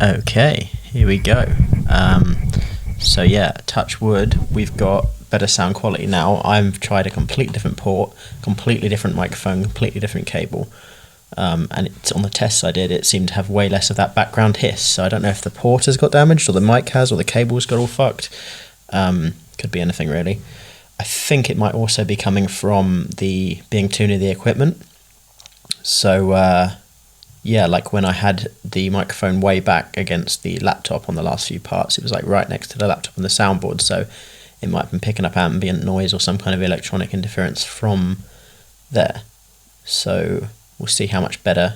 Okay, here we go. So yeah, touch wood, we've got better sound quality now. I've tried a completely different port, completely different microphone, completely different cable. And it's on the tests I did, it seemed to have way less of that background hiss. So I don't know if the port has got damaged, or the mic has, or the cable's got all fucked. Could be anything really. I think it might also be coming from the being too near the equipment. So yeah, like when I had the microphone way back against the laptop on the last few parts, it was like right next to the laptop and the soundboard, so it might have been picking up ambient noise or some kind of electronic interference from there. So we'll see how much better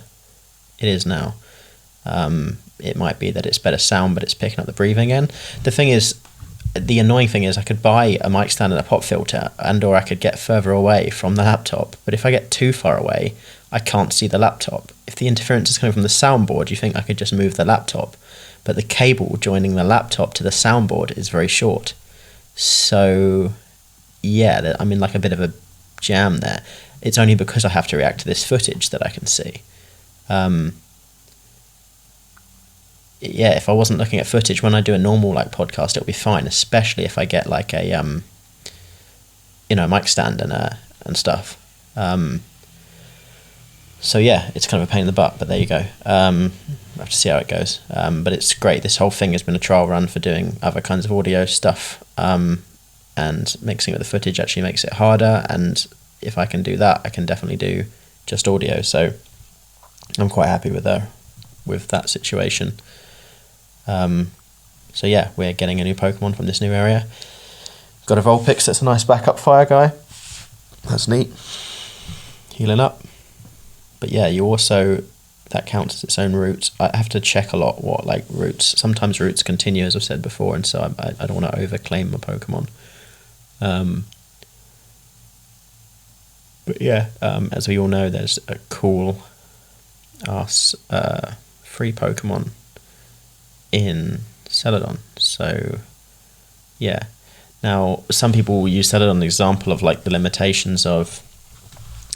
it is now. It might be that it's better sound, but it's picking up the breathing again. The annoying thing is I could buy a mic stand and a pop filter, and or I could get further away from the laptop, but if I get too far away, I can't see the laptop. If the interference is coming from the soundboard, you think I could just move the laptop, but the cable joining the laptop to the soundboard is very short. So yeah, I'm in like a bit of a jam there. It's only because I have to react to this footage that I can see. Yeah, if I wasn't looking at footage when I do a normal like podcast, it'll be fine, especially if I get like a mic stand and stuff. So yeah, it's kind of a pain in the butt, but there you go. I have to see how it goes. But it's great. This whole thing has been a trial run for doing other kinds of audio stuff, and mixing with the footage actually makes it harder. And if I can do that, I can definitely do just audio. So I'm quite happy with that situation. So yeah, we're getting a new Pokemon from this new area. Got a Vulpix that's a nice backup fire guy. That's neat. Healing up. But yeah, that counts as its own route. I have to check a lot what like routes. Sometimes routes continue, as I've said before, and so I don't want to overclaim my Pokemon. But yeah, as we all know, there's a cool ass free Pokemon in Celadon. So yeah. Now some people will use Celadon as an example of like the limitations of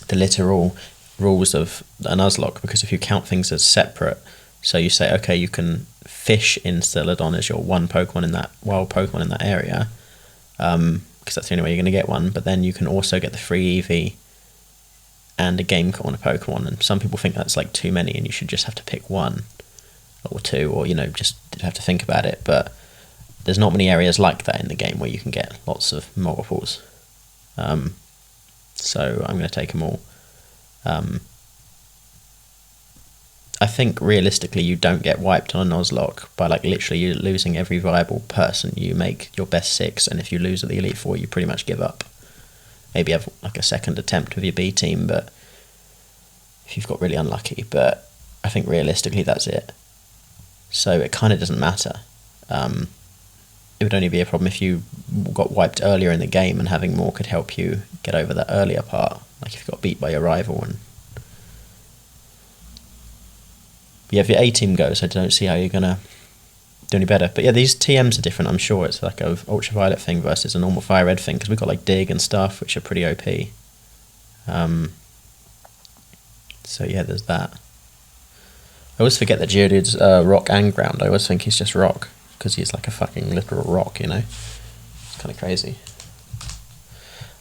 the literal rules of a Nuzlocke, because if you count things as separate, so you say, okay, you can fish in Celadon as your one Pokemon in that wild Pokemon in that area, because that's the only way you're going to get one, but then you can also get the free EV and a game corner Pokemon, and some people think that's like too many and you should just have to pick one or two, or just have to think about it. But there's not many areas like that in the game where you can get lots of multiples. So I'm going to take them all. I think realistically you don't get wiped on a Nuzlocke by like literally you losing every viable person. You make your best 6, and if you lose at the Elite 4, you pretty much give up. Maybe have like a second attempt with your B team, but if you've got really unlucky. But I think realistically that's it. So it kind of doesn't matter. It would only be a problem if you got wiped earlier in the game, and having more could help you get over that earlier part. Like if you got beat by your rival. And yeah, if your A team goes, I don't see how you're gonna do any better. But yeah, these TMs are different. I'm sure it's like a ultraviolet thing versus a normal fire red thing, because we've got like dig and stuff, which are pretty OP. So yeah, there's that. I always forget that Geodude's rock and ground. I always think he's just rock, because he's like a fucking literal rock, It's kind of crazy.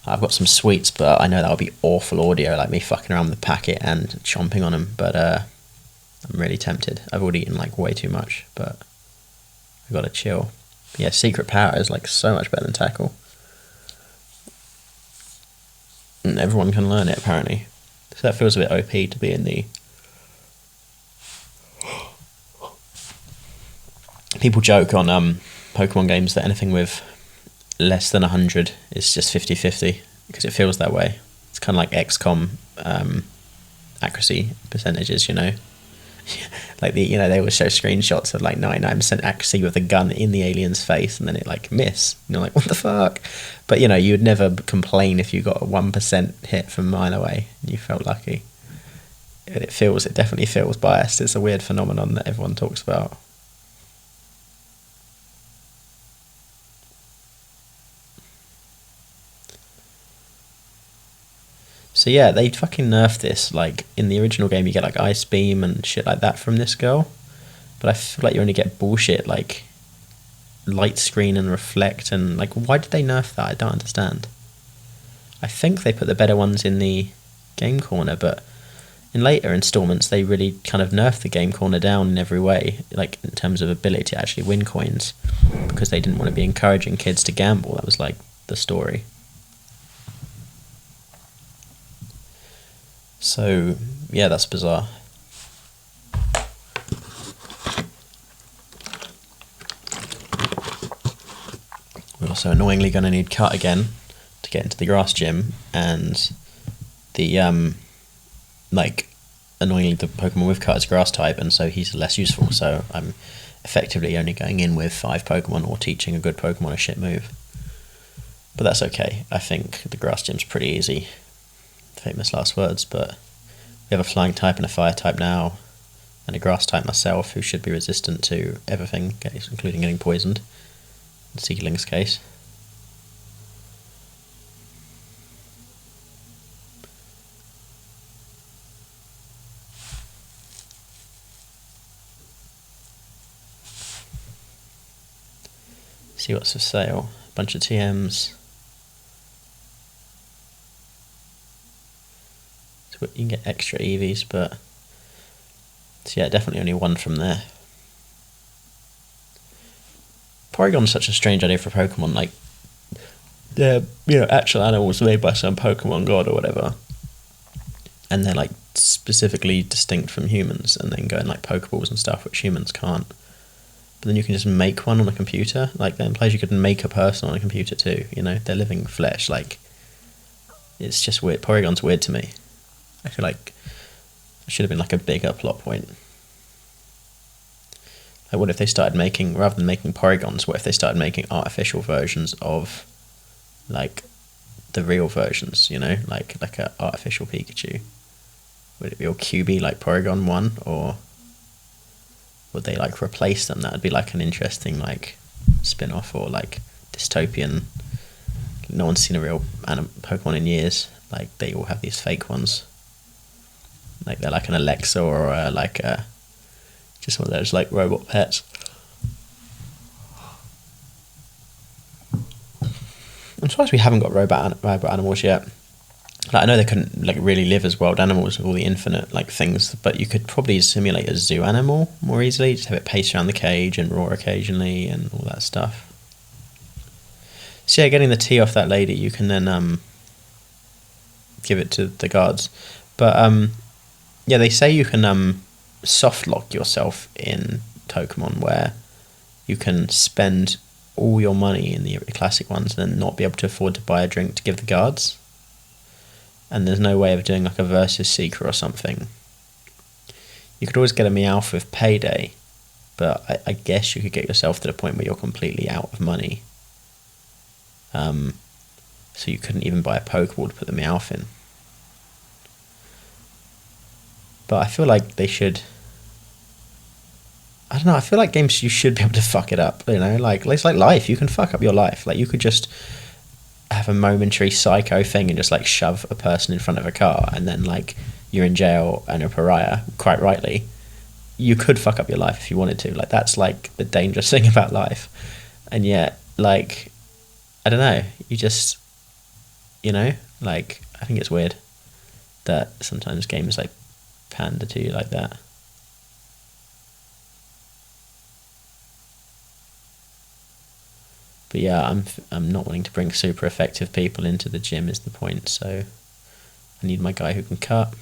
I've got some sweets, but I know that would be awful audio, like me fucking around with the packet and chomping on them, but I'm really tempted. I've already eaten like way too much, but I've got to chill. But yeah, secret power is like so much better than tackle. And everyone can learn it, apparently. So that feels a bit OP to be in the... People joke on Pokemon games that anything with less than 100 is just 50-50, because it feels that way. It's kind of like XCOM accuracy percentages, Like they always show screenshots of like 99% accuracy with a gun in the alien's face, and then it like miss. And you're like, what the fuck? But you would never complain if you got a 1% hit from a mile away and you felt lucky. And it definitely feels biased. It's a weird phenomenon that everyone talks about. So yeah, they fucking nerfed this. Like in the original game, you get like Ice Beam and shit like that from this girl, But I feel like you only get bullshit like light screen and reflect, and like, why did they nerf that? I don't understand. I think they put the better ones in the game corner, but in later installments they really kind of nerfed the game corner down in every way, like in terms of ability to actually win coins, because they didn't want to be encouraging kids to gamble. That was like the story. So yeah, that's bizarre. We're also annoyingly going to need Cut again to get into the grass gym, and the like, annoyingly the Pokemon with Cut is grass type, and so he's less useful, so I'm effectively only going in with 5 Pokemon or teaching a good Pokemon a shit move. But that's okay. I think the grass gym's pretty easy. Famous last words, but we have a flying type and a fire type now, and a grass type myself who should be resistant to everything, including getting poisoned. In Seedling's case. See what's for sale. A bunch of TMs. So you can get extra EVs, but so yeah, definitely only one from there. Porygon's such a strange idea for Pokemon. Like, they're, you know, actual animals made by some Pokemon god or whatever, and they're like specifically distinct from humans, and then go in like Pokeballs and stuff, which humans can't. But then you can just make one on a computer. Like, that implies you could make a person on a computer too. You know, they're living flesh. Like, it's just weird. Porygon's weird to me. I feel like it should have been like a bigger plot point. Like, what if they started making, rather than making Porygons, what if they started making artificial versions of, like, the real versions, you know? Like an artificial Pikachu. Would it be all QB like Porygon 1, or would they, like, replace them? That would be, like, an interesting, like, spin-off, or, like, dystopian. No one's seen a real Pokemon in years. Like, they all have these fake ones. Like, they're like an Alexa, or like a... just one of those like robot pets. I'm surprised we haven't got robot animals yet. Like, I know they couldn't like really live as wild animals with all the infinite like things, but you could probably simulate a zoo animal more easily. Just have it pace around the cage and roar occasionally and all that stuff. So yeah, getting the tea off that lady, you can then give it to the guards. But yeah, they say you can soft lock yourself in Pokemon, where you can spend all your money in the classic ones and then not be able to afford to buy a drink to give the guards, and there's no way of doing like a versus seeker or something. You could always get a Meowth with payday, but I guess you could get yourself to the point where you're completely out of money, so you couldn't even buy a Pokeball to put the Meowth in. But I feel like they should, I don't know, I feel like games, you should be able to fuck it up, you know? Like, it's like life, you can fuck up your life. Like, you could just have a momentary psycho thing and just, like, shove a person in front of a car, and then, like, you're in jail and a pariah, quite rightly. You could fuck up your life if you wanted to. Like, that's, like, the dangerous thing about life. And yet, like, I don't know, you just, you know? Like, I think it's weird that sometimes games, like, pander to you like that. But yeah, I'm not wanting to bring super effective people into the gym is the point, so I need my guy who can cut.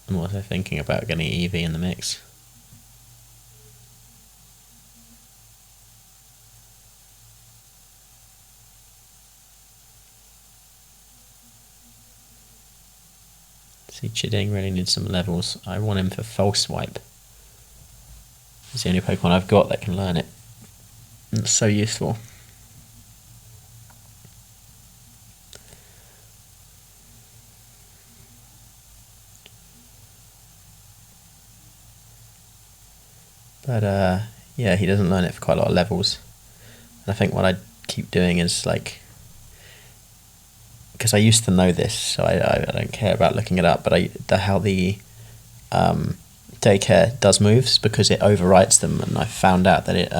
I'm also thinking about getting Eevee in the mix. See, Chiding really needs some levels. I want him for False Swipe. It's the only Pokemon I've got that can learn it. It's so useful. But yeah, he doesn't learn it for quite a lot of levels. And I think what I keep doing is like because I used to know this, so I don't care about looking it up, but how the daycare does moves, because it overwrites them, and I found out that it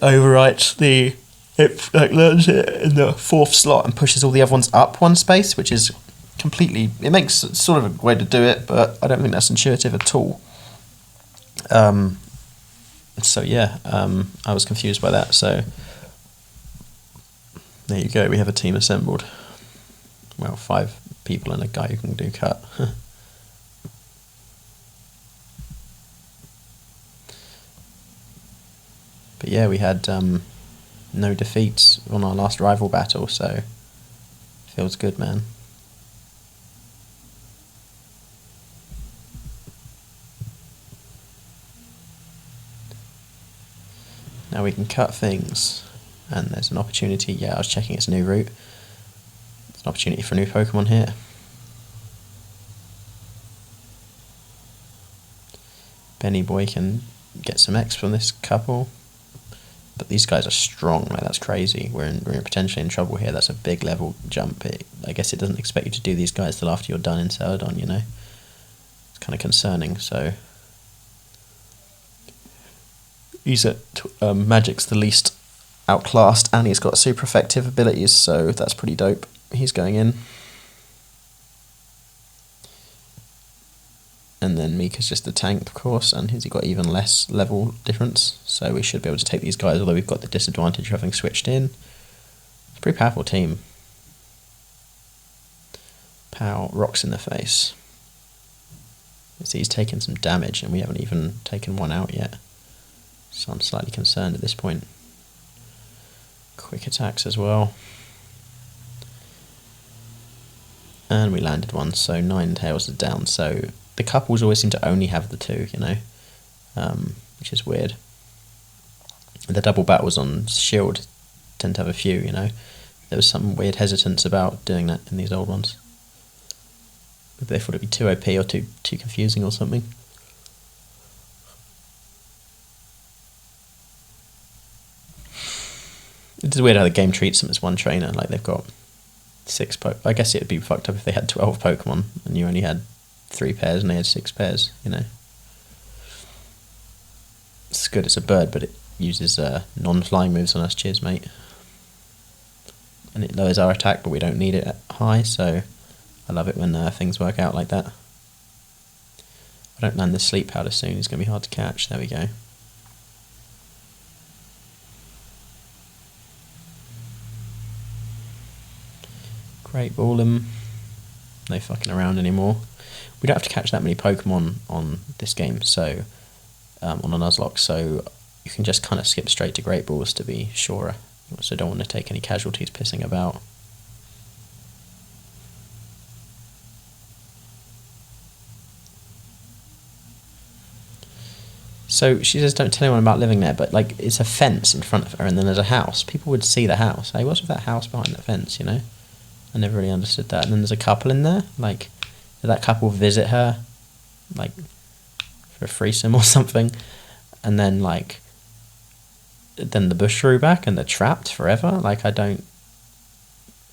overwrites it like learns it in the 4th slot and pushes all the other ones up 1 space, which is completely, it makes sort of a way to do it, but I don't think that's intuitive at all. So yeah, I was confused by that, so there you go, we have a team assembled. Well, 5 people and a guy who can do cut. But yeah, we had no defeats on our last rival battle, so feels good, man. Now we can cut things, and there's an opportunity. Yeah, I was checking its new route. There's an opportunity for a new Pokemon here. Benny Boy can get some X from this couple. But these guys are strong, like that's crazy. We're potentially in trouble here. That's a big level jump. I guess it doesn't expect you to do these guys till after you're done in Celadon, you know? It's kind of concerning, so... He's at Magic's the least outclassed, and he's got super effective abilities, so that's pretty dope. He's going in. And then Mika's just a tank, of course, and he's got even less level difference, so we should be able to take these guys, although we've got the disadvantage of having switched in. It's a pretty powerful team. Pow, rocks in the face. See, he's taken some damage, and we haven't even taken one out yet, so I'm slightly concerned at this point. Quick attacks as well. And we landed one, so Ninetales is down, so... The couples always seem to only have the 2, you know, which is weird. The double battles on Shield tend to have a few, you know. There was some weird hesitance about doing that in these old ones. They thought it'd be too OP or too confusing or something. It's weird how the game treats them as one trainer, like they've got 6 I guess it would be fucked up if they had 12 Pokemon and you only had 3 pairs and they had 6 pairs, you know. It's good, it's a bird, but it uses non-flying moves on us. Cheers, mate. And it lowers our attack, but we don't need it at high, so I love it when things work out like that. If I don't land this sleep powder soon, it's going to be hard to catch. There we go. Great ball him. No fucking around anymore. We don't have to catch that many Pokemon on this game, so on a Nuzlocke, so you can just kind of skip straight to Great Balls to be surer. You also don't want to take any casualties pissing about. So she says don't tell anyone about living there, but like it's a fence in front of her and then there's a house. People would see the house. Hey, what's with that house behind that fence, you know? I never really understood that. And then there's a couple in there, like... Did that couple visit her, like, for a threesome or something? And then, like, then the bush grew back and they're trapped forever? Like, I don't...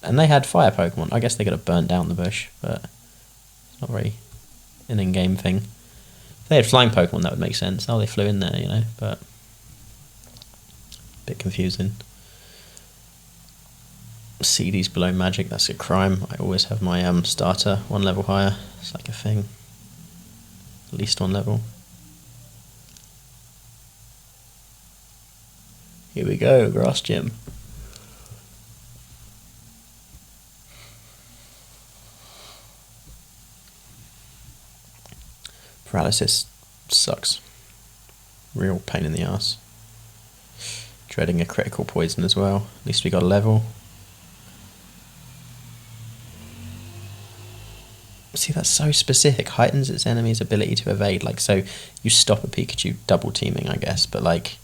And they had fire Pokemon. I guess they could have burnt down the bush, but it's not very an in-game thing. If they had flying Pokemon, that would make sense. Oh, they flew in there, you know, but... a bit confusing. CD's below Magic, that's a crime. I always have my starter 1 level higher. It's like a thing. At least 1 level. Here we go, Grass Gym. Paralysis sucks. Real pain in the ass. Dreading a critical poison as well. At least we got a level. See, that's so specific. Heightens its enemy's ability to evade. Like, so you stop a Pikachu double teaming, I guess, but like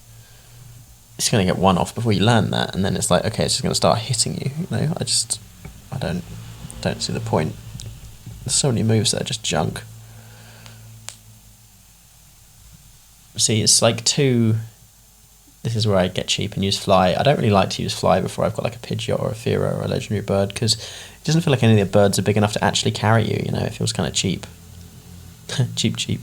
it's going to get 1 off before you land that, and then it's like, okay, it's just going to start hitting you, you know? I don't see the point. There's so many moves that are just junk. See, it's like 2 this is where I get cheap and use fly. I don't really like to use fly before I've got like a Pidgeot or a Fearow or a legendary bird, because it doesn't feel like any of the birds are big enough to actually carry you, you know, it feels kind of cheap. cheap.